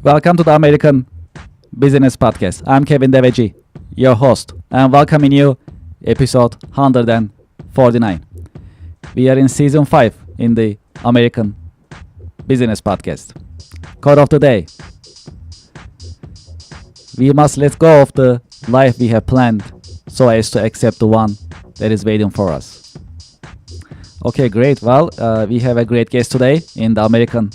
Welcome to the American Business Podcast. I'm Kevin Deveji, your host, and welcoming you episode 149. We are in season 5 in the American Business Podcast. Quote of the day: we must let go of the life we have planned so as to accept the one that is waiting for us. Okay, great. Well, we have a great guest today in the American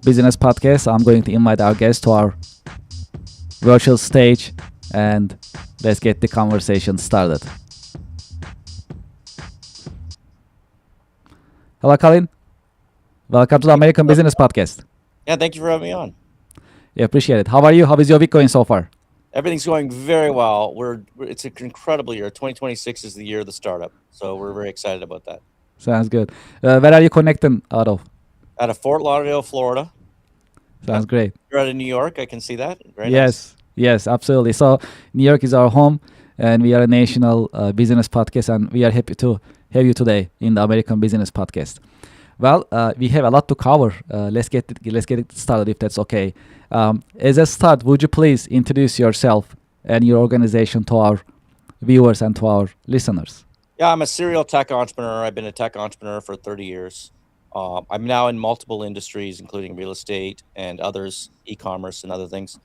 Business Podcast. I'm going to invite our guest to our virtual stage and let's get the conversation started. Hello, Colin. Welcome to the American Business Podcast. Yeah, thank you for having me on. Yeah, appreciate it. How are you? How is your week going so far? Everything's going very well. It's an incredible year. 2026 is the year of the startup, so we're very excited about that. Sounds good. Where are you connecting out of? Out of Fort Lauderdale, Florida. Sounds great. You're out of New York. I can see that. Very Yes, yes, absolutely. So New York is our home, and we are a national business podcast, and we are happy to have you today in the American Business Podcast. Well, we have a lot to cover. Let's get it started, if that's okay. As a start, would you please introduce yourself and your organization to our viewers and to our listeners? Yeah, I'm a serial tech entrepreneur. I've been a tech entrepreneur for 30 years. I'm now in multiple industries, including real estate and others, e-commerce and other things.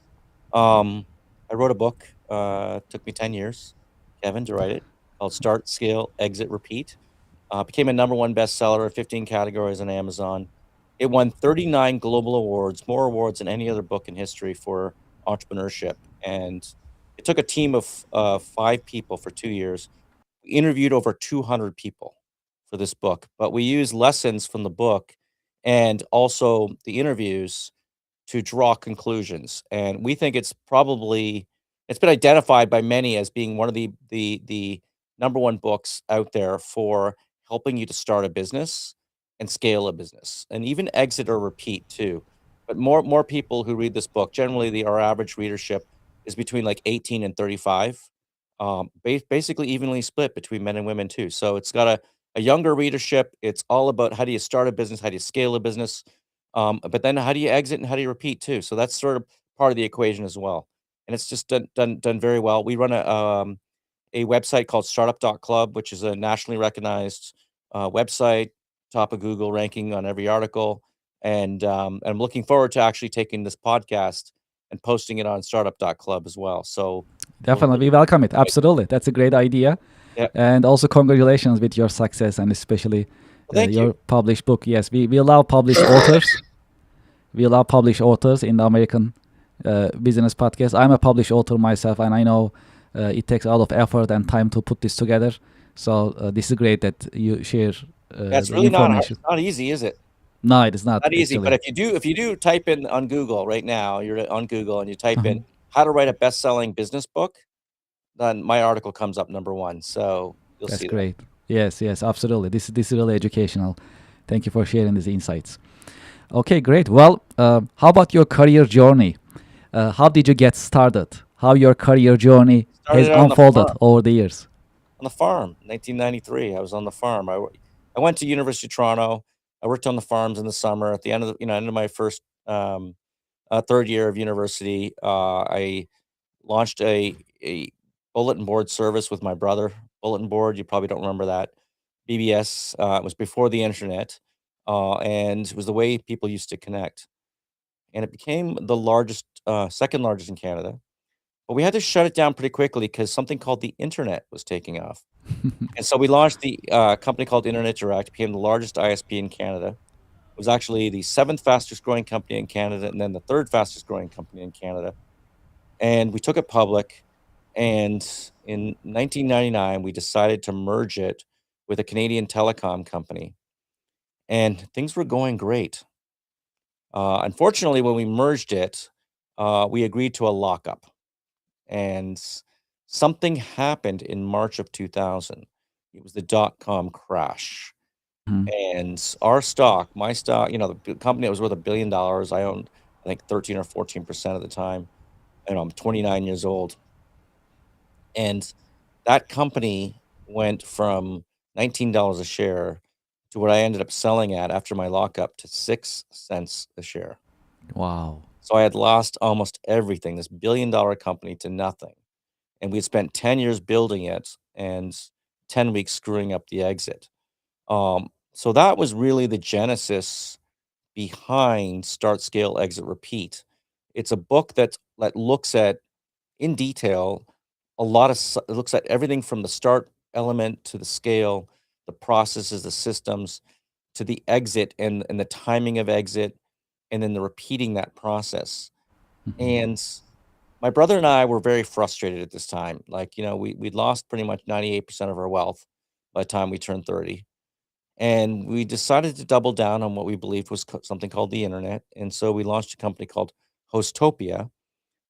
I wrote a book. Took me 10 years, Kevin, to write it, called Start, Scale, Exit, Repeat. Became a #1 bestseller, 15 categories on Amazon. It won 39 global awards, more awards than any other book in history for entrepreneurship. And it took a team of 5 people for 2 years. We interviewed over 200 people for this book, but we used lessons from the book and also the interviews to draw conclusions. And we think it's been identified by many as being one of the #1 books out there for helping you to start a business and scale a business and even exit or repeat too. But more people who read this book, generally our average readership is between like 18 and 35. Basically evenly split between men and women too. So it's got a younger readership. It's all about how do you start a business, how do you scale a business, but then how do you exit and how do you repeat too. So that's sort of part of the equation as well. And it's just done very well. We run a website called startup.club, which is a nationally recognized website, top of Google ranking on every article. And I'm looking forward to actually taking this podcast and posting it on startup.club as well. So Definitely, we welcome it. Absolutely, that's a great idea. Yeah. And also congratulations with your success and especially Thank your you. published book. Yes, we love published authors. We love published authors in the American Business Podcast. I'm a published author myself, and I know it takes a lot of effort and time to put this together. So this is great that you share That's the really not hard. information. It's not easy, is it? No, it is not Not easy. actually. But if you do type in on Google right now, you're on Google and you type in how to write a best-selling business book, then my article comes up #1. So you'll That's see great. Yes, yes, absolutely. This is really educational. Thank you for sharing these insights. Okay, great. Well, how about your career journey? How did you get started? How your career journey has Started on the unfolded farm. over the years? On the farm, 1993. I was on the farm. I went to University of Toronto. I worked on the farms in the summer. At the end of end of my first 3rd year of university, I launched a bulletin board service with my brother. Bulletin board, you probably don't remember that. BBS. It was before the internet, and it was the way people used to connect. And it became the largest, second largest in Canada. But we had to shut it down pretty quickly because something called the internet was taking off. And so we launched the company called Internet Direct, became the largest ISP in Canada. It was actually the 7th fastest growing company in Canada and then the 3rd fastest growing company in Canada. And we took it public. And in 1999, we decided to merge it with a Canadian telecom company. And things were going great. Unfortunately, when we merged it, we agreed to a lockup. And something happened in March of 2000. It was the dot-com crash. Mhm. And our stock, my stock, the company that was worth $1 billion, I owned, I think 13 or 14% at the time. And I'm 29 years old. And that company went from $19 a share to what I ended up selling at after my lockup to 6 cents a share. Wow. So I had lost almost everything, this billion-dollar company to nothing, and we had spent 10 years building it and 10 weeks screwing up the exit. So that was really the genesis behind Start, Scale, Exit, Repeat. It's a book that looks at, in detail, a lot of it looks at everything from the start element to the scale, the processes, the systems, to the exit and the timing of exit, and then the repeating that process. Mhm. And my brother and I were very frustrated at this time. Like, we'd lost pretty much 98% of our wealth by the time we turned 30. And we decided to double down on what we believed was something called the internet. And so we launched a company called Hostopia,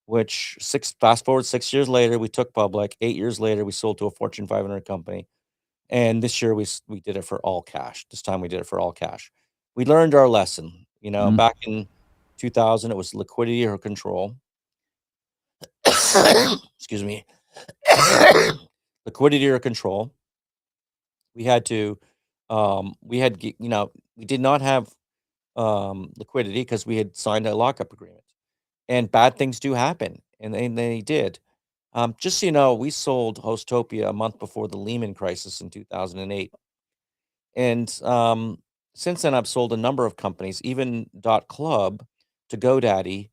which fast forward 6 years later, we took public. 8 years later, we sold to a Fortune 500 company. And this year we did it for all cash. This time we did it for all cash. We learned our lesson. Mhm. Back in 2000, it was liquidity or control. Excuse me. Liquidity or control. We had to, we had, we did not have liquidity because we had signed a lockup agreement, and bad things do happen, and they did. Just so you know, we sold Hostopia a month before the Lehman crisis in 2008, and since then I've sold a number of companies, even .club to GoDaddy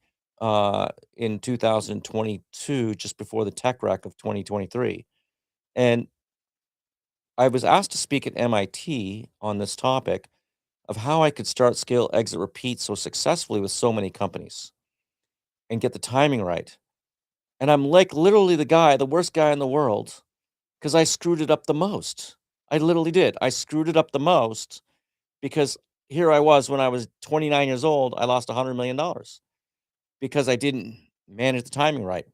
in 2022, just before the tech wreck of 2023, and I was asked to speak at MIT on this topic of how I could start, scale, exit, repeat so successfully with so many companies and get the timing right. And I'm like literally the worst guy in the world because I screwed it up the most. I literally did. I screwed it up the most because here I was when I was 29 years old, I lost $100 million because I didn't manage the timing right.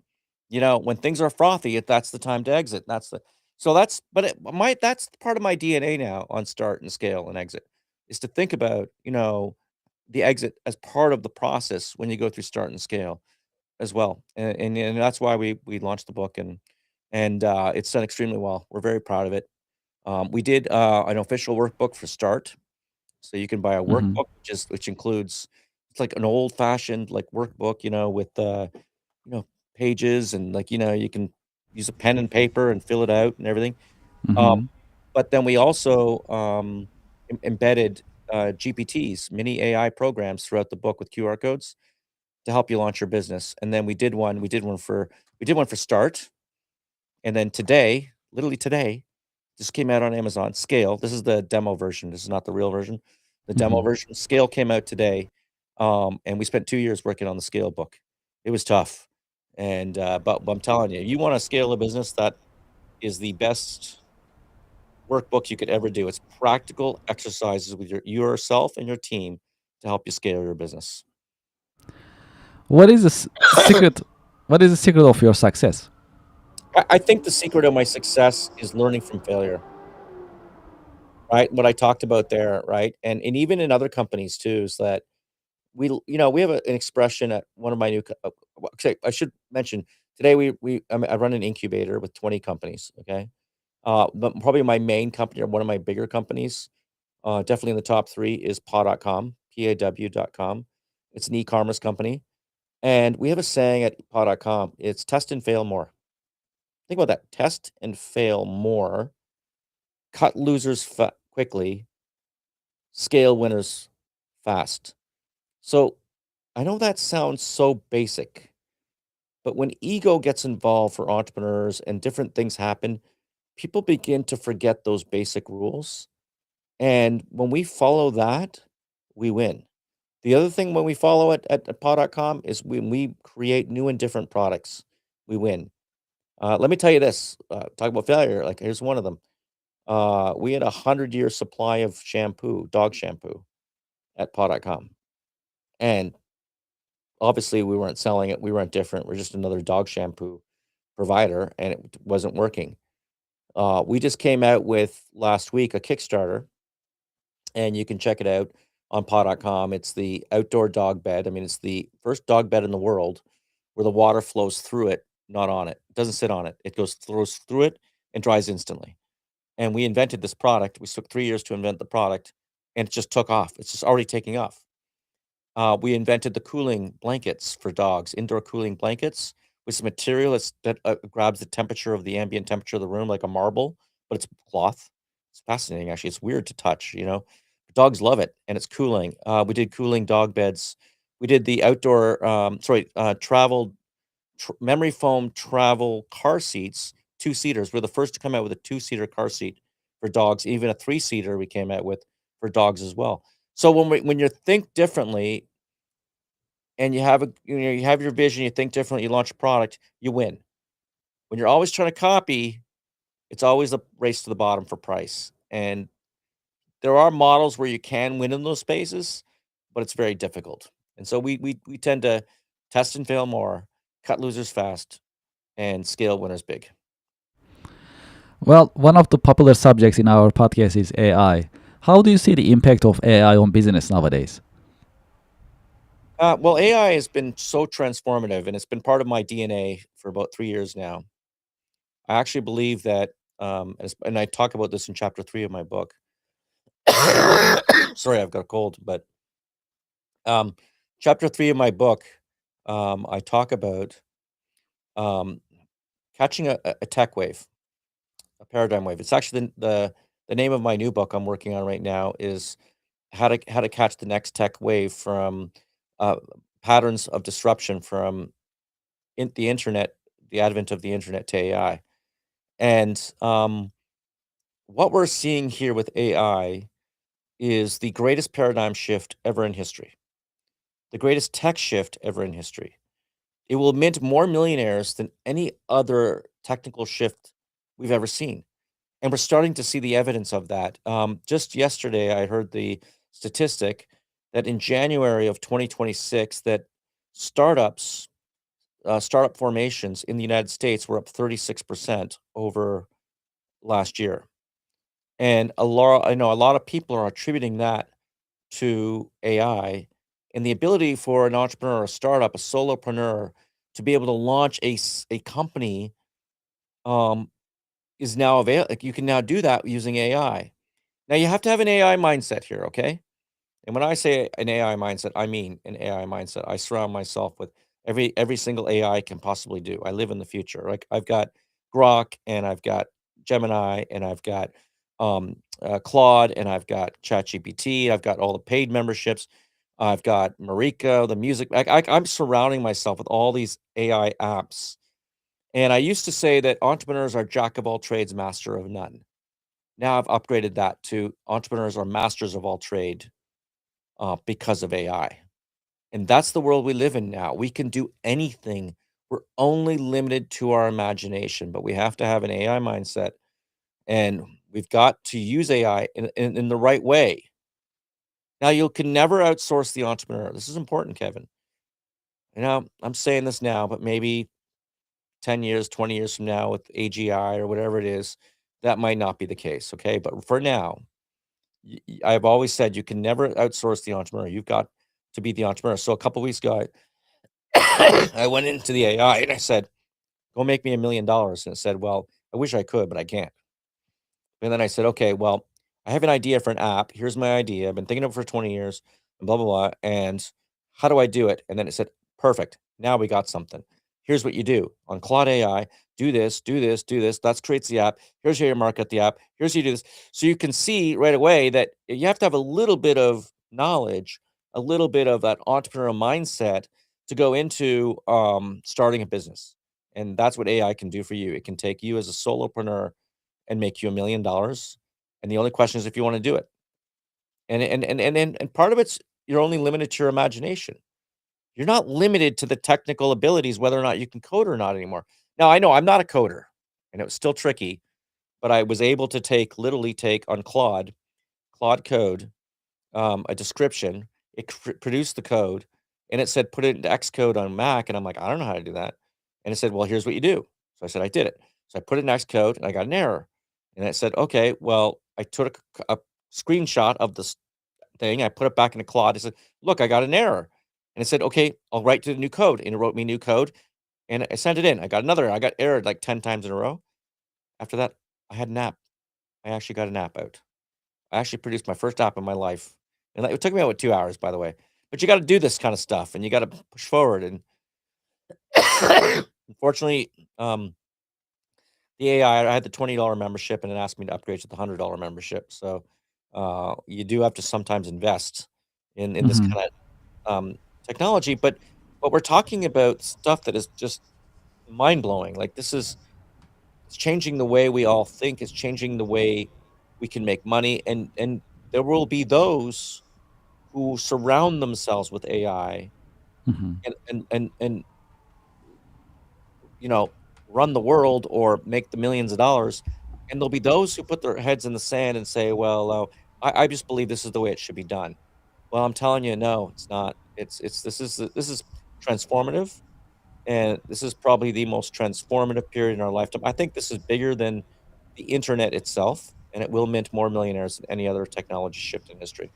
When things are frothy, that's the time to exit. That's part of my DNA now on start and scale and exit is to think about, the exit as part of the process when you go through start and scale as well. And that's why we launched the book and it's done extremely well. We're very proud of it. We did an official workbook for start. So you can buy a Mhm. workbook, which includes it's like an old fashioned like workbook, with you know, pages and like, you can use a pen and paper and fill it out and everything. Um, Mhm. but then we also embedded GPTs, mini AI programs throughout the book with QR codes to help you launch your business. And then we did one for start. And then today, literally today, this came out on Amazon. Scale. This is the demo version. This is not the real version. The demo Mhm. version, Scale, came out today, and we spent 2 years working on the Scale book. It was tough, but I'm telling you, you wanna scale a business, that is the best workbook you could ever do. It's practical exercises with yourself and your team to help you scale your business. What is the secret? What is the secret of your success? I think the secret of my success is learning from failure. Right? What I talked about there, right? And even in other companies too, is that we have an expression at one of my new okay, I should mention, today I run an incubator with 20 companies, okay? But probably my main company or one of my bigger companies, definitely in the top 3 is paw.com, PAW.com. It's an e-commerce company, and we have a saying at paw.com, it's test and fail more. Think about that, test and fail more, cut losers quickly, scale winners fast. So I know that sounds so basic, but when ego gets involved for entrepreneurs and different things happen, people begin to forget those basic rules. And when we follow that, we win. The other thing when we follow it at paw.com is when we create new and different products, we win. Let me tell you this, talk about failure. Like, here's one of them. We had 100-year supply of shampoo, dog shampoo at paw.com. And obviously, we weren't selling it, we weren't different, we're just another dog shampoo provider, and it wasn't working. We just came out with, last week, a Kickstarter, and you can check it out on paw.com. It's the outdoor dog bed. I mean, it's the first dog bed in the world where the water flows through it, not on it. It doesn't sit on it. It flows through it and dries instantly. And we invented this product. We took 3 years to invent the product, and it just took off. It's just already taking off. We invented the cooling blankets for dogs, indoor cooling blankets with some material that grabs the temperature of the ambient temperature of the room like a marble, but it's cloth. It's fascinating, actually. It's weird to touch, you know. Dogs love it, and it's cooling. We did cooling dog beds. We did the outdoor, travel memory foam travel car seats, two-seaters. We're the first to come out with a two-seater car seat for dogs. Even a three-seater we came out with for dogs as well. So when you think differently and you have your vision, you think differently, you launch a product, you win. When you're always trying to copy, it's always a race to the bottom for price. And there are models where you can win in those spaces, but it's very difficult. And so we tend to test and fail more, cut losers fast, and scale winners big. Well, one of the popular subjects in our podcast is AI. How do you see the impact of AI on business nowadays? Well, AI has been so transformative, and it's been part of my DNA for about 3 years now. I actually believe that, and I talk about this in chapter 3 of my book. Sorry, I've got a cold, but um, chapter 3 of my book, I talk about um, catching a tech wave, a paradigm wave. It's actually the name of my new book I'm working on right now is how to catch the next tech wave from uh, patterns of disruption from the internet, the advent of the internet to AI. And what we're seeing here with AI is the greatest paradigm shift ever in history, the greatest tech shift ever in history. It will mint more millionaires than any other technical shift we've ever seen. And we're starting to see the evidence of that. Just yesterday, I heard the statistic that in January of 2026, that startups, startup formations in the United States were up 36% over last year. And I know a lot of people are attributing that to AI and the ability for an entrepreneur, a startup, a solopreneur to be able to launch a company um, is now available. Like you can now do that using AI. Now you have to have an AI mindset here, okay? And when I say an AI mindset, I mean an AI mindset. I surround myself with every single AI I can possibly do. I live in the future. Like I've got Grok and I've got Gemini and I've got Claude and I've got ChatGPT. I've got all the paid memberships. I've got Mariko, the music. I'm surrounding myself with all these AI apps. And I used to say that entrepreneurs are jack of all trades, master of none. Now I've upgraded that to entrepreneurs are masters of all trade because of AI. And that's the world we live in now. We can do anything. We're only limited to our imagination, but we have to have an AI mindset and we've got to use AI in the right way. Now, you can never outsource the entrepreneur. This is important, Kevin. You know, I'm saying this now, but maybe 10 years, 20 years from now with AGI or whatever it is, that might not be the case. Okay. But for now, I've always said you can never outsource the entrepreneur. You've got to be the entrepreneur. So a couple weeks ago, I went into the AI and I said, "Go make me $1 million." And it said, "Well, I wish I could, but I can't." And then I said, "Okay, well, I have an idea for an app. Here's my idea. I've been thinking of it for 20 years, and blah blah blah. And how do I do it?" And then it said, "Perfect. Now we got something. Here's what you do on Claude AI. Do this, do this, do this. That creates the app. Here's how you market the app. Here's how you do this." So you can see right away that you have to have a little bit of knowledge, a little bit of that entrepreneurial mindset to go into starting a business. And that's what AI can do for you. It can take you as a solopreneur and make you $1 million, and the only question is if you wanna do it. And part of it's you're only limited to your imagination. You're not limited to the technical abilities, whether or not you can code or not anymore. Now, I know I'm not a coder, and it was still tricky, but I was able to literally take on Claude Code, a description, it produced the code, and it said, "Put it into Xcode on Mac," and I'm like, "I don't know how to do that." And it said, "Well, here's what you do." So I said, "I did it." So I put it in Xcode, and I got an error. And it said, "Okay, well," I took a screenshot of this thing, I put it back into Claude, I said, "Look, I got an error." And it said, "Okay, I'll write to the new code." And it wrote me new code, and I sent it in. I got another I got errored like 10 times in a row. After that, I had an app. I actually got an app out. I actually produced my first app in my life, and it took me about 2 hours, by the way. but you got to do this kind of stuff, and you got to push forward. And unfortunately, the AI, I had the $20 membership, and it asked me to upgrade to the $100 membership. So you do have to sometimes invest in this Hmm. kind of technology. But we're talking about stuff that is just mind blowing. Like this is it's changing the way we all think. It's changing the way we can make money, and there will be those who surround themselves with AI Hmm. and you know, run the world or make the millions of dollars, and there'll be those who put their heads in the sand and say, "Well, I just believe this is the way it should be done." Well, I'm telling you, no, it's not. It's this is transformative, and this is probably the most transformative period in our lifetime. I think this is bigger than the internet itself, and it will mint more millionaires than any other technology shift in history.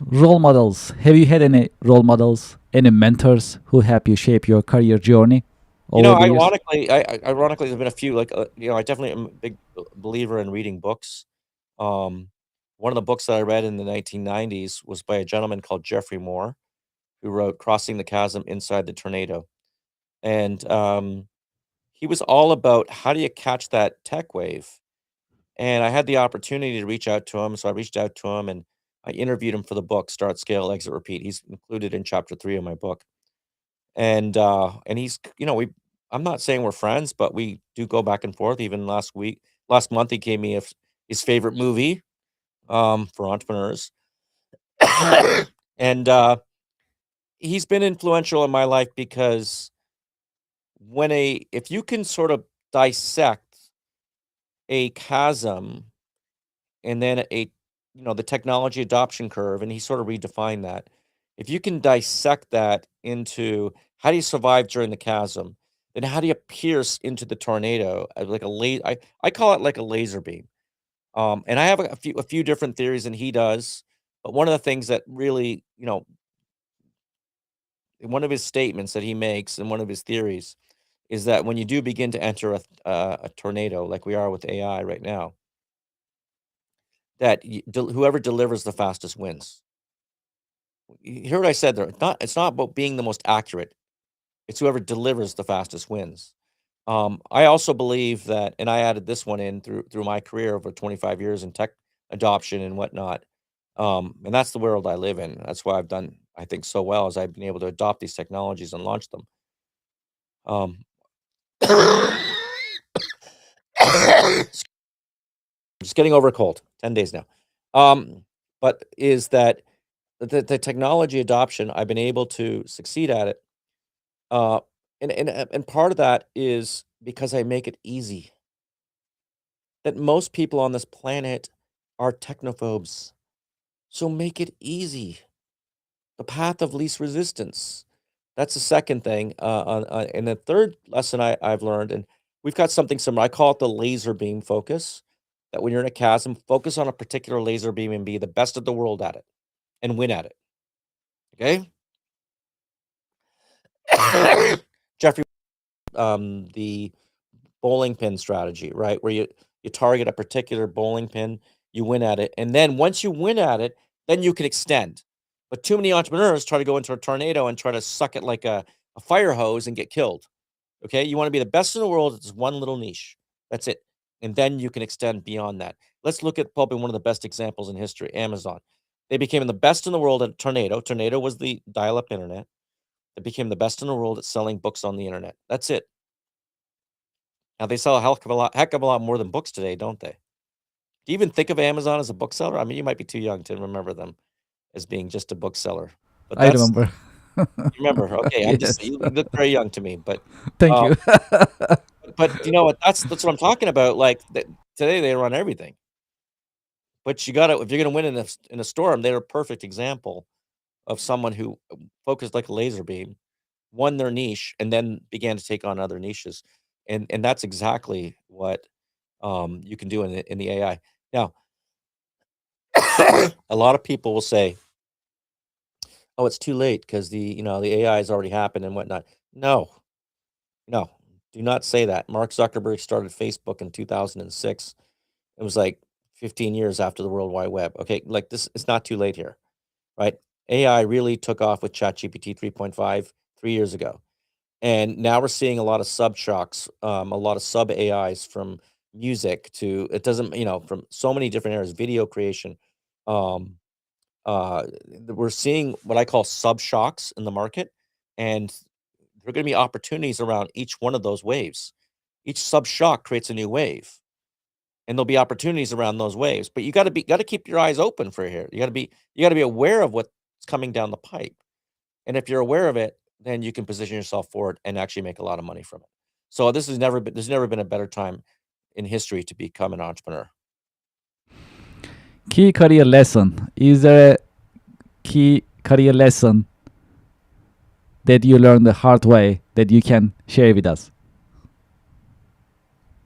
Role models. Have you had any role models, any mentors who help you shape your career journey You over know, the years? ironically, there's been a few, like, I definitely am a big believer in reading books. Um, one of the books that I read in the 1990s was by a gentleman called Jeffrey Moore, who wrote Crossing the Chasm Inside the Tornado. And he was all about how do you catch that tech wave. And I had the opportunity to reach out to him. So I reached out to him and I interviewed him for the book, Start, Scale, Exit, Repeat. He's included in chapter 3 of my book. And he's, we I'm not saying we're friends, but we do go back and forth. Even last month, he gave me his favorite movie for entrepreneurs. And he's been influential in my life because if you can sort of dissect a chasm and then the technology adoption curve, and he sort of redefined that. If you can dissect that into how do you survive during the chasm, then how do you pierce into the tornado, like a I call it like a laser beam. And I have a few different theories than he does, but one of the things that really, one of his statements that he makes and one of his theories is that when you do begin to enter a tornado like we are with AI right now, that whoever delivers the fastest wins. You hear what I said there. It's not about being the most accurate. It's whoever delivers the fastest wins. I also believe that, and I added this one in through my career over 25 years in tech adoption and whatnot. And that's the world I live in. That's why I've done, I think, so well as I've been able to adopt these technologies and launch them. Um, just getting over a cold. 10 days now. But is that the technology adoption? I've been able to succeed at it. Uh, and part of that is because I make it easy. That most people on this planet are technophobes. So make it easy. The path of least resistance. That's the second thing. And the third lesson I've learned, and we've got something similar. I call it the laser beam focus. That when you're in a chasm, focus on a particular laser beam and be the best of the world at it and win at it. Okay. Jeffrey, the bowling pin strategy, right? Where you target a particular bowling pin, you win at it, and then once you win at it, then you can extend. But too many entrepreneurs try to go into a tornado and try to suck it like a fire hose and get killed. Okay, you want to be the best in the world. It's one little niche. That's it, and then you can extend beyond that. Let's look at probably one of the best examples in history, Amazon. They became the best in the world at tornado. Tornado was the dial-up internet. They became the best in the world at selling books on the internet. That's it. Now they sell a heck of a lot more than books today, don't they? Do you even think of Amazon as a bookseller? I mean, you might be too young to remember them as being just a bookseller, but I that's remember. you remember. Okay, I'm just Yes. you look very young to me, but Thank uh, you. but you know what? That's what I'm talking about. Like today, they run everything, but you gotta if you're gonna win in a storm, they're a perfect example of someone who focused like a laser beam, won their niche, and then began to take on other niches, and that's exactly what you can do in the AI. Now, a lot of people will say, "Oh, it's too late because the AI has already happened and whatnot." No, no, do not say that. Mark Zuckerberg started Facebook in 2006. It was like 15 years after the World Wide Web. Okay, like this, it's not too late here. right? AI really took off with ChatGPT 3.5 3 years ago. And now we're seeing a lot of sub shocks, a lot of sub AIs from music to it doesn't, from so many different areas, video creation. Um, we're seeing what I call sub shocks in the market, and there are going to be opportunities around each one of those waves. Each sub shock creates a new wave, and there'll be opportunities around those waves. But got to keep your eyes open for here. You got to be aware of what's coming down the pipe. And if you're aware of it, then you can position yourself for it and actually make a lot of money from it. So there's never been a better time in history to become an entrepreneur. Key career lesson. Is there a key career lesson that you learned the hard way that you can share with us?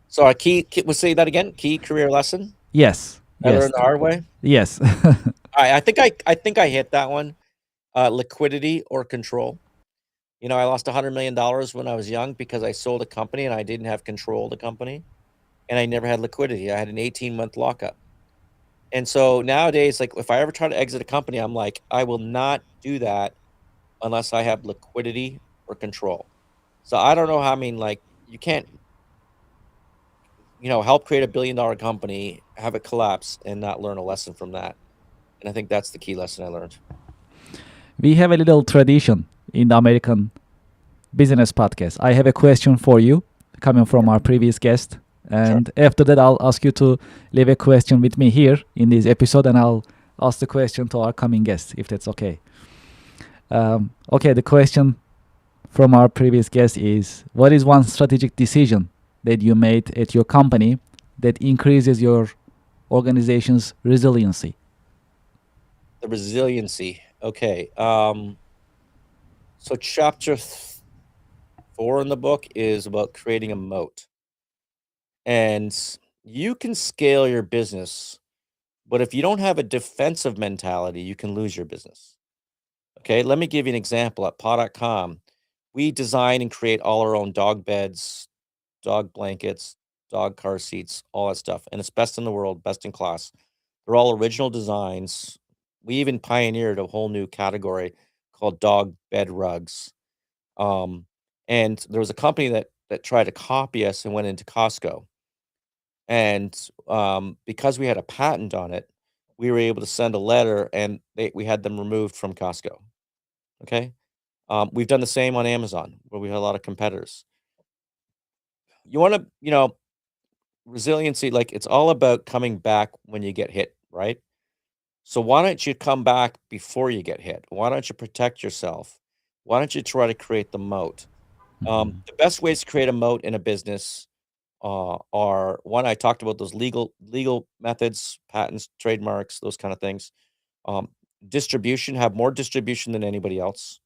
So our we'll say that again. Key career lesson Yes. I Yes. learned the hard way. Yes. I think I hit that one. Liquidity or control. I lost $100 million when I was young because I sold a company and I didn't have control of the company, and I never had liquidity. I had an 18-month lockup. And so nowadays, like if I ever try to exit a company, I'm like, I will not do that unless I have liquidity or control. So I don't know how, I mean, like you can't, help create $1 billion company, have it collapse and not learn a lesson from that. And I think that's the key lesson I learned. We have a little tradition in the American business podcast. I have a question for you coming from our previous guest. And after that, I'll ask you to leave a question with me here in this episode, and I'll ask the question to our coming guest, if that's okay. Okay, the question from our previous guest is, what is one strategic decision that you made at your company that increases your organization's resiliency? The resiliency. Okay. So chapter 4 in the book is about creating a moat. And you can scale your business, but if you don't have a defensive mentality, you can lose your business. Okay, let me give you an example. At paw.com, we design and create all our own dog beds, dog blankets, dog car seats, all that stuff. And it's best in the world, best in class. They're all original designs. We even pioneered a whole new category called dog bed rugs. Um, and there was a company that tried to copy us and went into Costco. And because we had a patent on it, we were able to send a letter, and we had them removed from Costco. Okay. We've done the same on Amazon, where we had a lot of competitors. You want to, resiliency, like it's all about coming back when you get hit, right? So why don't you come back before you get hit? Why don't you protect yourself? Why don't you try to create the moat? The best ways to create a moat in a business are one. I talked about those legal methods, patents, trademarks, those kind of things. Um, Distribution, have more distribution than anybody else.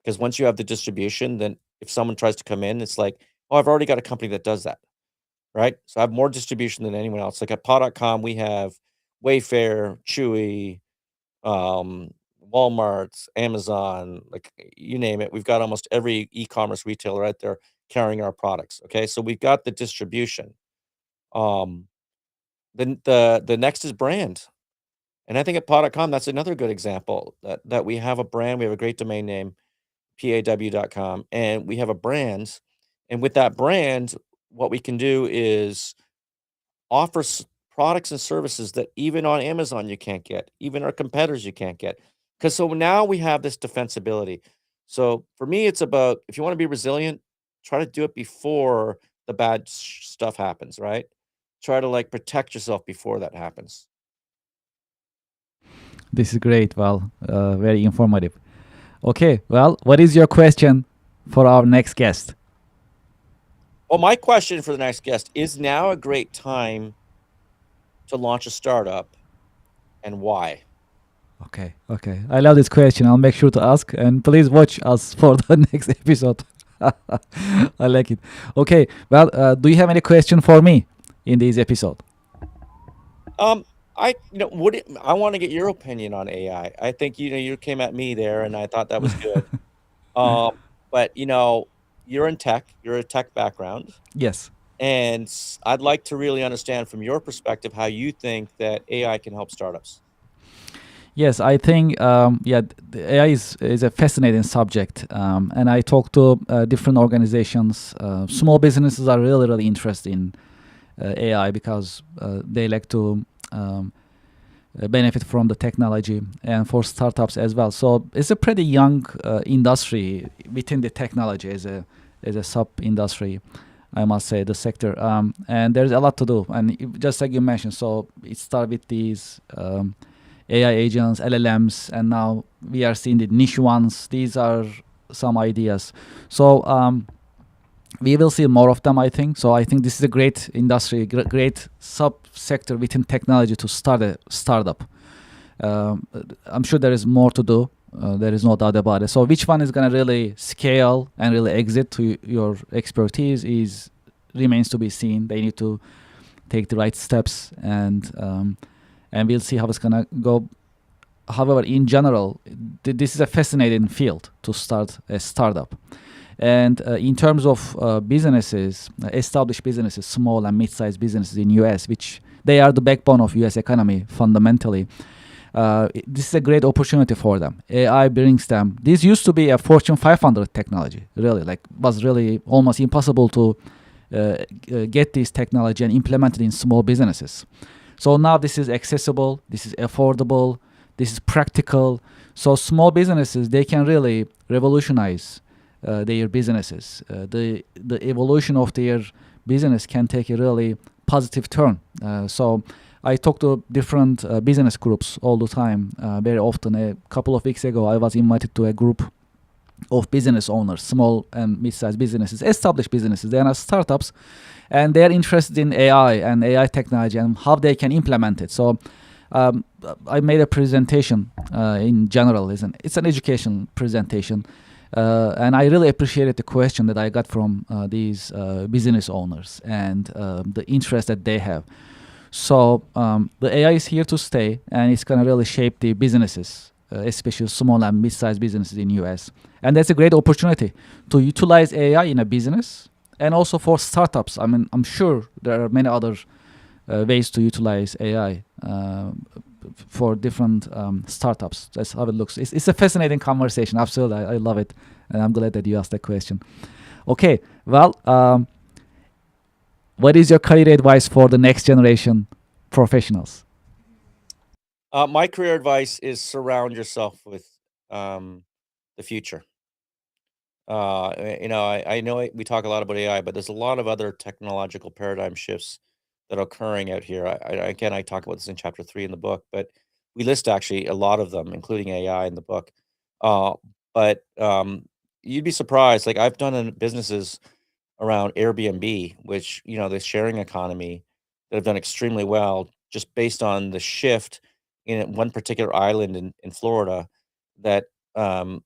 Because once you have the distribution, then if someone tries to come in, it's like, oh, I've already got a company that does that, right? So I have more distribution than anyone else. Like at paw.com, we have Wayfair, Chewy, um, Walmart, Amazon, like you name it. We've got almost every e-commerce retailer out there carrying our products. Okay, so we've got the distribution. Um, then the next is brand, and I think at paw.com, that's another good example that we have a brand. We have a great domain name, paw.com, and we have a brand. And with that brand, what we can do is offer products and services that even on Amazon you can't get, even our competitors you can't get. Because so now we have this defensibility. So for me, it's about if you want to be resilient, try to do it before the bad stuff happens, right? Try to like protect yourself before that happens. This is great. Well, very informative. Okay, well, what is your question for our next guest? Well, my question for the next guest is now a great time to launch a startup and why? Okay, okay. I love this question. I'll make sure to ask, and please watch us for the next episode. I like it. Okay, well, do you have any question for me in this episode? I want to get your opinion on AI. I think you came at me there, and I thought that was good. Um, but you're in tech. You're a tech background, Yes. and I'd like to really understand from your perspective how you think that AI can help startups. Yes, I think the AI is a fascinating subject, and I talk to different organizations. Small businesses are really interested in AI because they like to benefit from the technology, and for startups as well. So it's a pretty young industry within the technology as a sub industry. I must say the sector, and there's a lot to do. And just like you mentioned, so it started with these AI agents, LLMs, and now we are seeing the niche ones. These are some ideas. So we will see more of them, I think. So I think this is a great industry, great subsector within technology to start a startup. Um, I'm sure there is more to do. There is no doubt about it. So which one is going to really scale and really exit to your expertise is remains to be seen. They need to take the right steps, and we'll see how it's going to go. However, in general, this is a fascinating field to start a startup. And in terms of businesses, established businesses, small and mid-sized businesses in US, which they are the backbone of US economy fundamentally, this is a great opportunity for them. AI brings them. This used to be a Fortune 500 technology, really, like was really almost impossible to get this technology and implement it in small businesses. So now this is accessible, this is affordable, this is practical. So small businesses, they can really revolutionize their businesses. The evolution of their business can take a really positive turn. So I talk to different business groups all the time, very often. A couple of weeks ago, I was invited to a group of business owners, small and mid-sized businesses, established businesses. They are startups, and they're interested in AI and AI technology and how they can implement it. So um, I made a presentation in general. It's an education presentation, and I really appreciated the question that I got from these business owners and the interest that they have. So the AI is here to stay, and it's going to really shape the businesses, especially small and mid-sized businesses in US. And that's a great opportunity to utilize AI in a business and also for startups. I mean, I'm sure there are many other ways to utilize AI for different startups. That's how it looks. It's a fascinating conversation. Absolutely, I love it, and I'm glad that you asked that question. Okay, well, what is your career advice for the next generation professionals? My career advice is surround yourself with um, the future. I know we talk a lot about AI, but there's a lot of other technological paradigm shifts that are occurring out here. Again, I talk about this in chapter 3 in the book, but we list actually a lot of them, including AI in the book. Uh, but you'd be surprised. Like I've done in businesses around Airbnb, which the sharing economy that have done extremely well, just based on the shift in one particular island in Florida that um,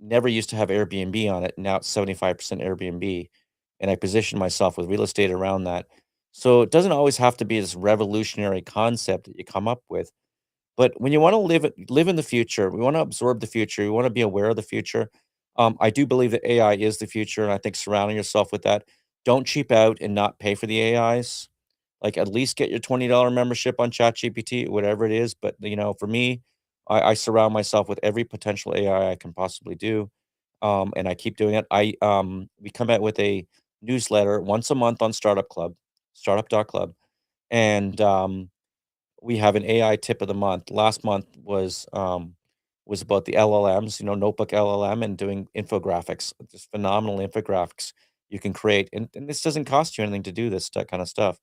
never used to have Airbnb on it. Now it's 75% Airbnb, and I position myself with real estate around that. So it doesn't always have to be this revolutionary concept that you come up with. But when you want to live in the future, we want to absorb the future, we want to be aware of the future. I do believe that AI is the future, and I think surrounding yourself with that. Don't cheap out and not pay for the AIs. Like at least get your $20 membership on ChatGPT, whatever it is. But for me, I surround myself with every potential AI I can possibly do, and I keep doing it. We come out with a newsletter once a month on Startup Club, startup.club, and we have an AI tip of the month. Last month was about the LLMs, Notebook LLM, and doing infographics, just phenomenal infographics you can create. And this doesn't cost you anything to do that kind of stuff.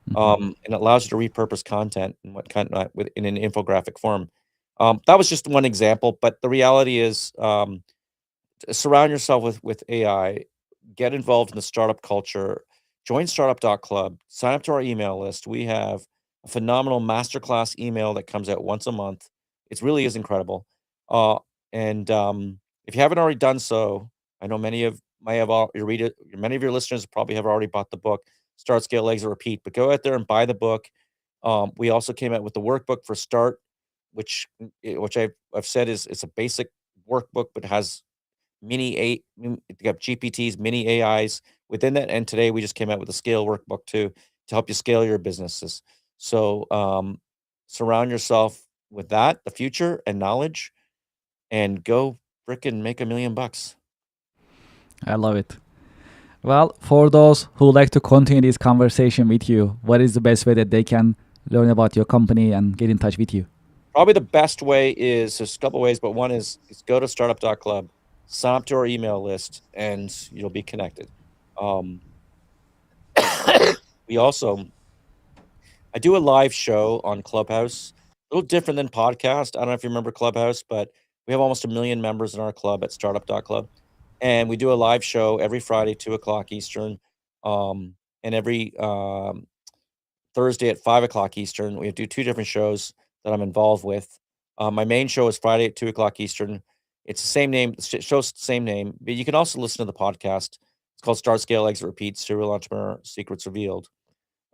Mhm. And it allows you to repurpose content and what kind with in an infographic form. That was just one example, but the reality is, surround yourself with AI, get involved in the startup culture, join startup.club, sign up to our email list. We have a phenomenal masterclass email that comes out once a month. It really is incredible. Uh, and if you haven't already done so, I know many of may have all you read it. Many of your listeners probably have already bought the book, Start, Scale, Exit, Repeat. But go out there and buy the book. We also came out with the workbook for Start, which I've said is it's a basic workbook, but has you got GPTs, mini AIs within that, and today we just came out with a scale workbook too to help you scale your businesses. So surround yourself. with that, the future and knowledge, and go frickin' make $1 million. I love it. Well, for those who like to continue this conversation with you, what is the best way that they can learn about your company and get in touch with you? Probably the best way is there's a couple ways, but one is go to startup.club, sign up to our email list, and you'll be connected. We also I do a live show on Clubhouse, a little different than podcast. I don't know if you remember Clubhouse, but we have almost 1 million members in our club at startup.club. And we do a live show every Friday, 2 o'clock Eastern, and every Thursday at 5 o'clock Eastern. We do 2 different shows that I'm involved with. My main show is Friday at 2 o'clock Eastern. It's the same name, show's the same name, but you can also listen to the podcast. It's called Start, Scale, Exit, Repeat, Serial Entrepreneur Secrets Revealed.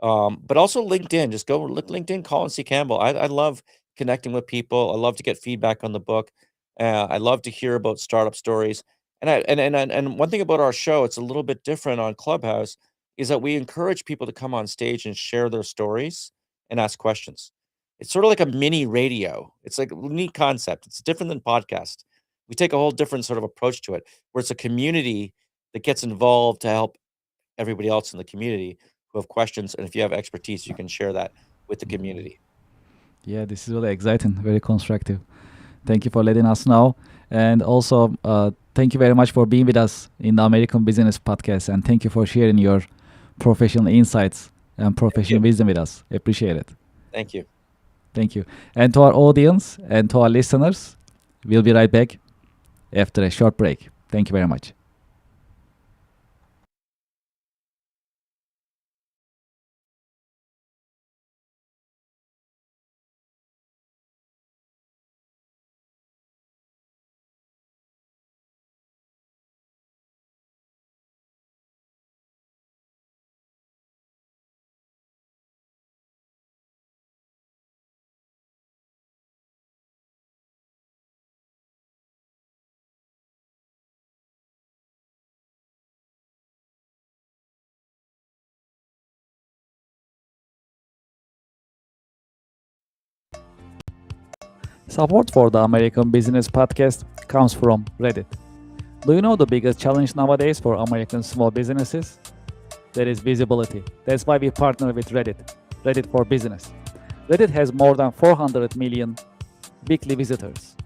But also LinkedIn. Just go look LinkedIn, Colin C. Campbell. I love connecting with people. I love to get feedback on the book. I love to hear about startup stories. And one thing about our show, it's a little bit different on Clubhouse, is that we encourage people to come on stage and share their stories and ask questions. It's sort of like a mini radio. It's like a neat concept. It's different than podcast. We take a whole different sort of approach to it, where it's a community that gets involved to help everybody else in the community who have questions, and if you have expertise, you can share that with the community. Yeah, this is really exciting, very constructive. Thank you for letting us know. And also, thank you very much for being with us in the American Business Podcast. And thank you for sharing your professional insights and professional wisdom with us. Appreciate it. Thank you. Thank you. And to our audience and to our listeners, we'll be right back after a short break. Thank you very much. Support for the American Business Podcast comes from Reddit. Do you know the biggest challenge nowadays for American small businesses? That is visibility. That's why we partner with Reddit, Reddit for Business. Reddit has more than 400 million weekly visitors.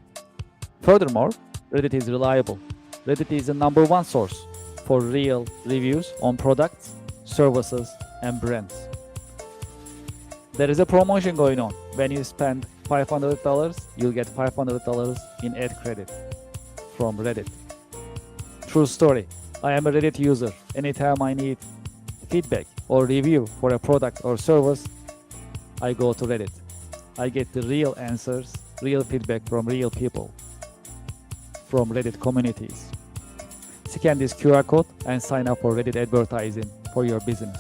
Furthermore, Reddit is reliable. Reddit is the #1 source for real reviews on products, services, and brands. There is a promotion going on. When you spend $500, you'll get $500 in ad credit from Reddit. True story. I am a Reddit user. Anytime I need feedback or review for a product or service, I go to Reddit. I get the real answers, real feedback from real people, from Reddit communities. Scan this QR code and sign up for Reddit advertising for your business.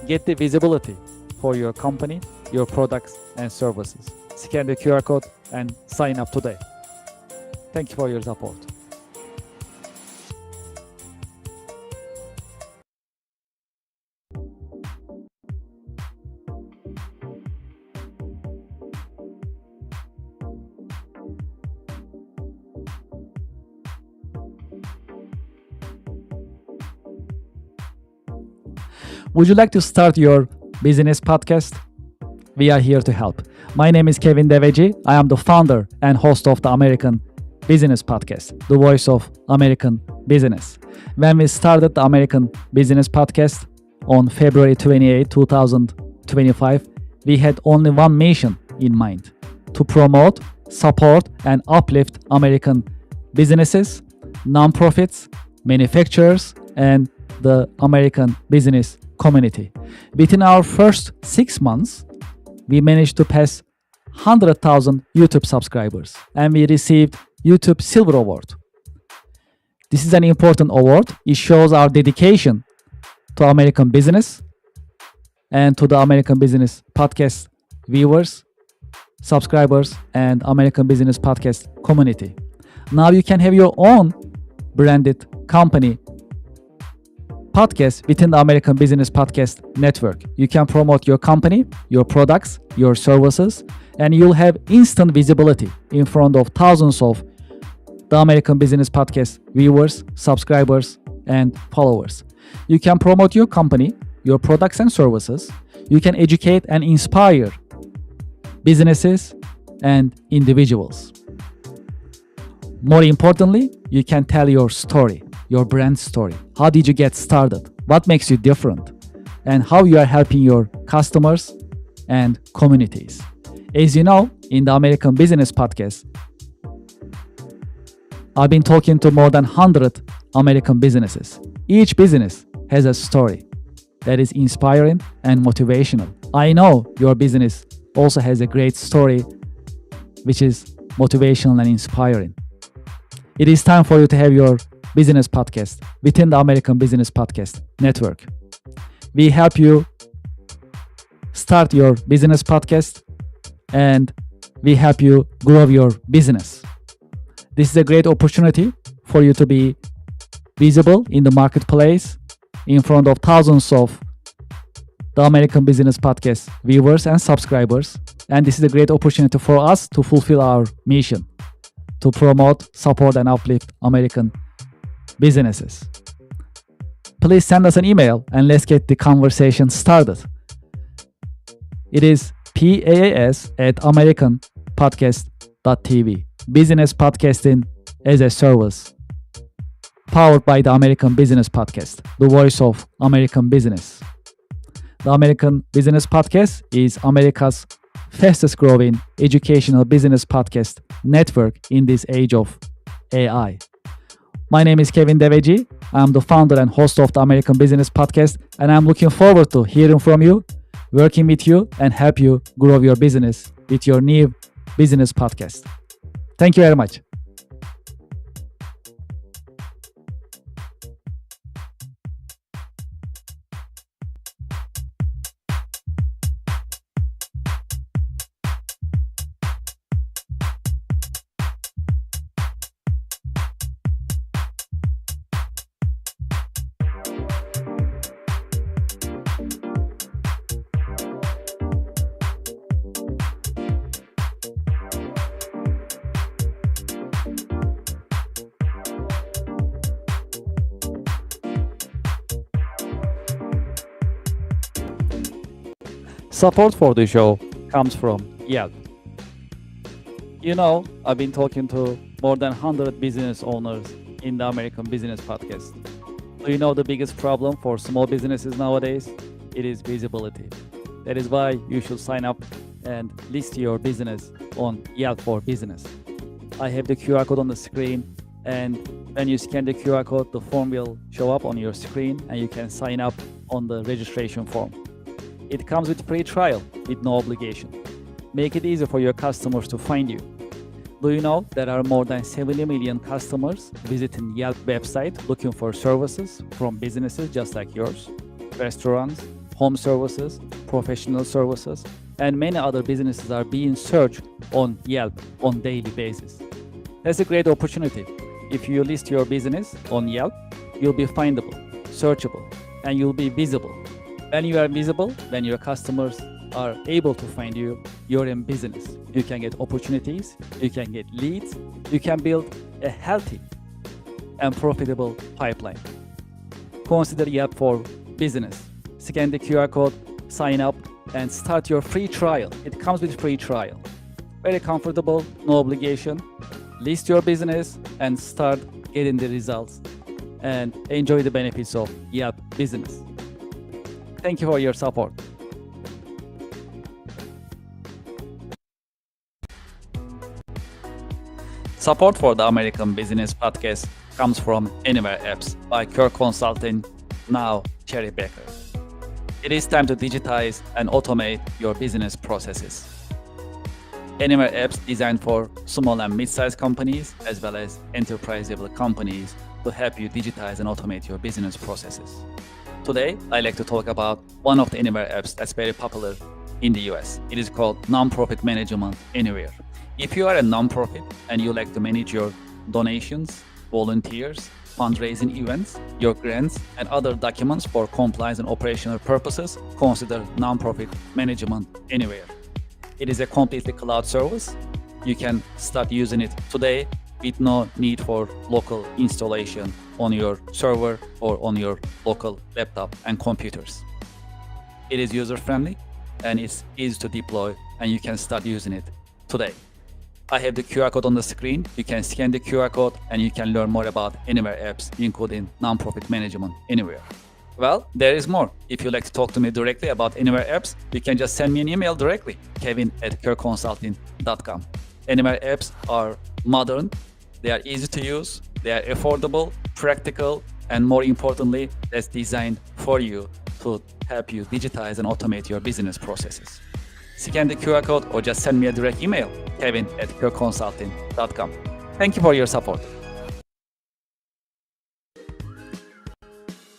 Get the visibility for your company, your products and services. Scan the QR code and sign up today. Thank you for your support. Would you like to start your business podcast? We are here to help. My name is Kevin Deveci. I am the founder and host of the American Business Podcast, the voice of American business. When we started the American Business Podcast on February 28, 2025, we had only one mission in mind: to promote, support, and uplift American businesses, nonprofits, manufacturers, and the American business community. Within our first 6 months, we managed to pass 100,000 YouTube subscribers, and we received YouTube Silver Award. This is an important award. It shows our dedication to American business and to the American Business Podcast viewers, subscribers, and American Business Podcast community. Now you can have your own branded company podcast within the American Business Podcast network. You can promote your company, your products, your services, and you'll have instant visibility in front of thousands of the American Business Podcast viewers, subscribers, and followers. You can promote your company, your products and services. You can educate and inspire businesses and individuals. More importantly, you can tell your story, your brand story. How did you get started? What makes you different? And how you are helping your customers and communities. As you know, in the American Business Podcast, I've been talking to more than 100 American businesses. Each business has a story that is inspiring and motivational. I know your business also has a great story which is motivational and inspiring. It is time for you to have your business podcast within the American Business Podcast Network. We help you start your business podcast and we help you grow your business. This is a great opportunity for you to be visible in the marketplace in front of thousands of the American Business Podcast viewers and subscribers. And this is a great opportunity for us to fulfill our mission to promote, support, and uplift American businesses. Please send us an email and let's get the conversation started. It is paas@americanpodcast.tv. Business podcasting as a service. Powered by the American Business Podcast, the voice of American business. The American Business Podcast is America's fastest growing educational business podcast network in this age of AI. My name is Kevin Deveci. I'm the founder and host of the American Business Podcast, and I'm looking forward to hearing from you, working with you, and help you grow your business with your new business podcast. Thank you very much. Support for the show comes from Yelp. You know, I've been talking to more than 100 business owners in the American Business Podcast. Do you know the biggest problem for small businesses nowadays? It is visibility. That is why you should sign up and list your business on Yelp for Business. I have the QR code on the screen, and when you scan the QR code, the form will show up on your screen and you can sign up on the registration form. It comes with free trial with no obligation. Make it easy for your customers to find you. Do you know there are more than 70 million customers visiting Yelp website looking for services from businesses just like yours, restaurants, home services, professional services, and many other businesses are being searched on Yelp on daily basis. That's a great opportunity. If you list your business on Yelp, you'll be findable, searchable, and you'll be visible. When you are visible, when your customers are able to find you, you're in business. You can get opportunities, you can get leads, you can build a healthy and profitable pipeline. Consider Yelp for Business. Scan the QR code, sign up, and start your free trial. It comes with free trial. Very comfortable, no obligation. List your business and start getting the results and enjoy the benefits of Yelp Business. Thank you for your support. Support for the American Business Podcast comes from Anywhere Apps by Kirk Consulting, now Cherry Baker. It is time to digitize and automate your business processes. Anywhere Apps designed for small and mid-sized companies as well as enterprise-level companies to help you digitize and automate your business processes. Today, I'd like to talk about one of the Anywhere apps that's very popular in the US. It is called Nonprofit Management Anywhere. If you are a nonprofit and you like to manage your donations, volunteers, fundraising events, your grants, and other documents for compliance and operational purposes, consider Nonprofit Management Anywhere. It is a completely cloud service. You can start using it today with no need for local installation on your server or on your local laptop and computers. It is user-friendly and it's easy to deploy, and you can start using it today. I have the QR code on the screen. You can scan the QR code and you can learn more about Anywhere apps, including nonprofit management anywhere. Well, there is more. If you'd like to talk to me directly about Anywhere apps, you can just send me an email directly, kevin@kerconsulting.com. Anywhere apps are modern, they are easy to use, they are affordable, practical, and more importantly, that's designed for you to help you digitize and automate your business processes. Scan the QR code or just send me a direct email, kevin@kerconsulting.com. Thank you for your support.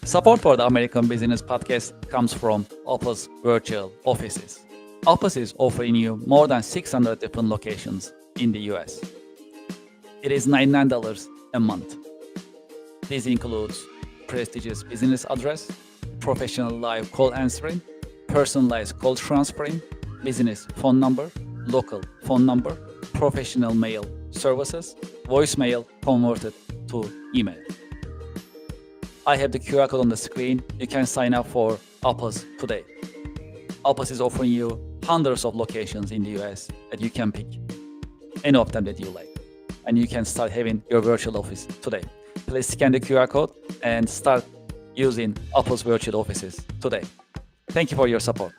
Support for the American Business Podcast comes from Office Virtual Offices. Office is offering you more than 600 different locations in the US. It is $99 a month. This includes prestigious business address, professional live call answering, personalized call transferring, business phone number, local phone number, professional mail services, voicemail converted to email. I have the QR code on the screen. You can sign up for Opus today. Opus is offering you hundreds of locations in the US that you can pick, any of them that you like, and you can start having your virtual office today. Please scan the QR code and start using Opus Virtual Offices today. Thank you for your support.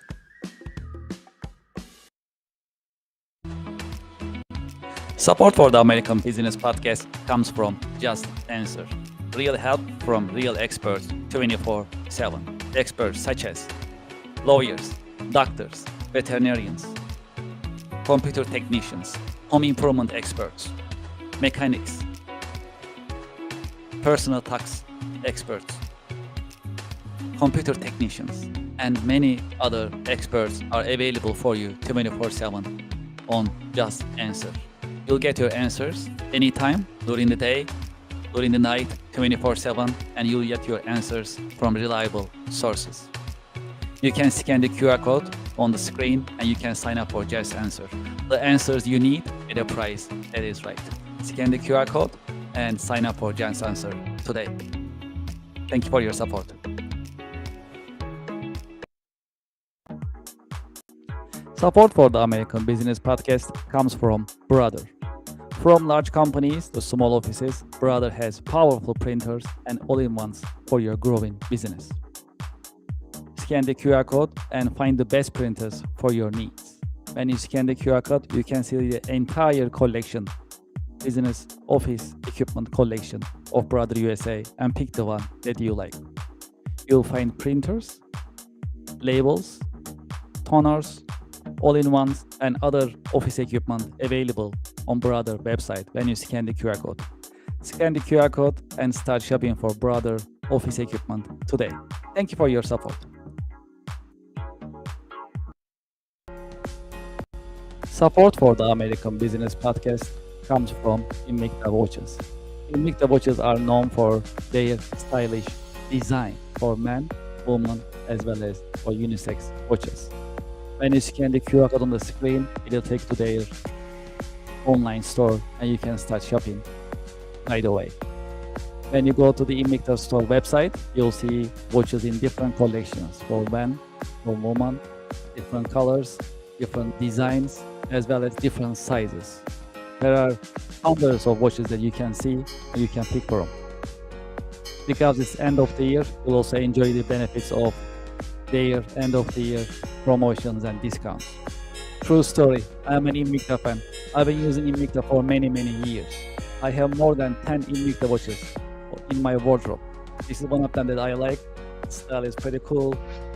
Support for the American Business Podcast comes from Just Answer. Real help from real experts 24/7. Experts such as lawyers, doctors, veterinarians, computer technicians, home improvement experts, mechanics, personal tax experts, computer technicians, and many other experts are available for you 24/7 on Just Answer. You'll get your answers anytime, during the day, during the night, 24/7, and you'll get your answers from reliable sources. You can scan the QR code on the screen and you can sign up for Just Answer. The answers you need at a price that is right. Scan the QR code and sign up for Just Answer today. Thank you for your support. Support for the American Business Podcast comes from Brother. From large companies to small offices, Brother has powerful printers and all-in-ones for your growing business. Scan the QR code and find the best printers for your needs. When you scan the QR code, you can see the entire collection, business office equipment collection of Brother USA, and pick the one that you like. You'll find printers, labels, toners, all-in-ones, and other office equipment available on Brother website when you scan the QR code. Scan the QR code and start shopping for Brother office equipment today. Thank you for your support. Support for the American Business Podcast comes from Invicta watches. Invicta watches are known for their stylish design for men, women, as well as for unisex watches. When you scan the QR code on the screen, it will take to their online store and you can start shopping right away. When you go to the Invicta store website, you'll see watches in different collections for men, for women, different colors, different designs, as well as different sizes. There are hundreds of watches that you can see and you can pick from. Because it's end of the year, you'll also enjoy the benefits of their end of the year promotions and discounts. True story, I'm an Invicta fan. I've been using Invicta for many years. I have more than 10 Invicta watches in my wardrobe. This is one of them that I like. The style is pretty cool.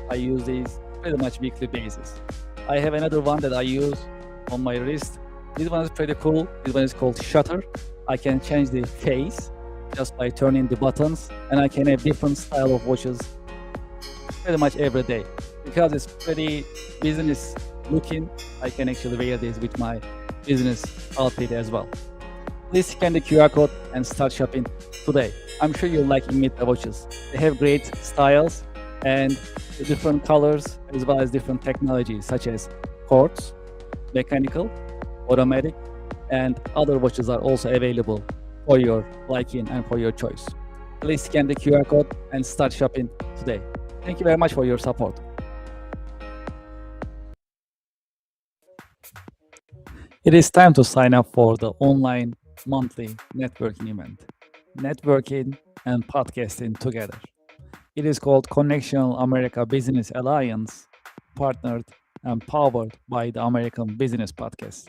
I use these pretty much weekly basis. I have another one that I use on my wrist. This one is pretty cool. This one is called Shutter. I can change the face just by turning the buttons, and I can have different style of watches pretty much every day. Because it's pretty business looking, I can actually wear this with my business outfit as well. Please scan the QR code and start shopping today. I'm sure you'll like Invicta watches. They have great styles and different colors as well as different technologies such as quartz, mechanical, automatic, and other watches are also available for your liking and for your choice. Please scan the QR code and start shopping today. Thank you very much for your support. It is time to sign up for the online monthly networking event. Networking and podcasting together. It is called Connection America Business Alliance, partnered and powered by the American Business Podcast.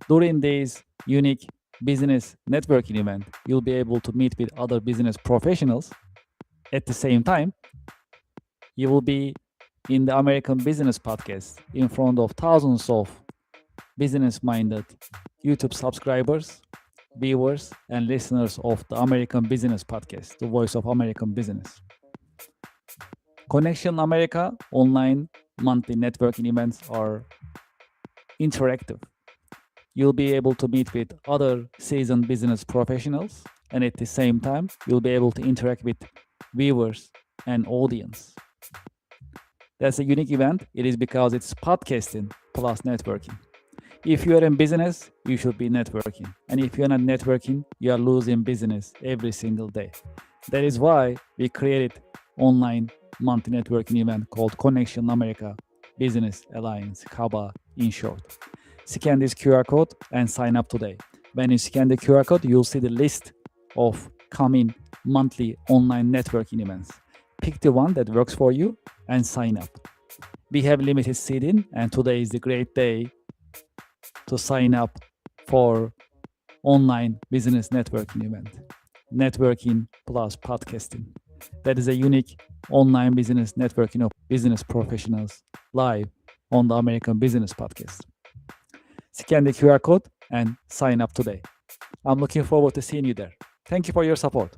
During this unique business networking event, you'll be able to meet with other business professionals. At the same time, you will be in the American Business Podcast in front of thousands of business minded YouTube subscribers, viewers, and listeners of the American Business Podcast, the voice of American business. Connection America online monthly networking events are interactive. You'll be able to meet with other seasoned business professionals, and at the same time, you'll be able to interact with viewers and audience. That's a unique event. It is because it's podcasting plus networking. If you are in business, you should be networking. And if you're not networking, you are losing business every single day. That is why we created online monthly networking event called Connection America Business Alliance, CABA in short. Scan this QR code and sign up today. When you scan the QR code, you'll see the list of coming monthly online networking events. Pick the one that works for you and sign up. We have limited seating, and today is the great day to sign up for online business networking event. Networking plus podcasting. That is a unique online business networking of business professionals live on the American Business Podcast. Scan the QR code and sign up today. I'm looking forward to seeing you there. Thank you for your support.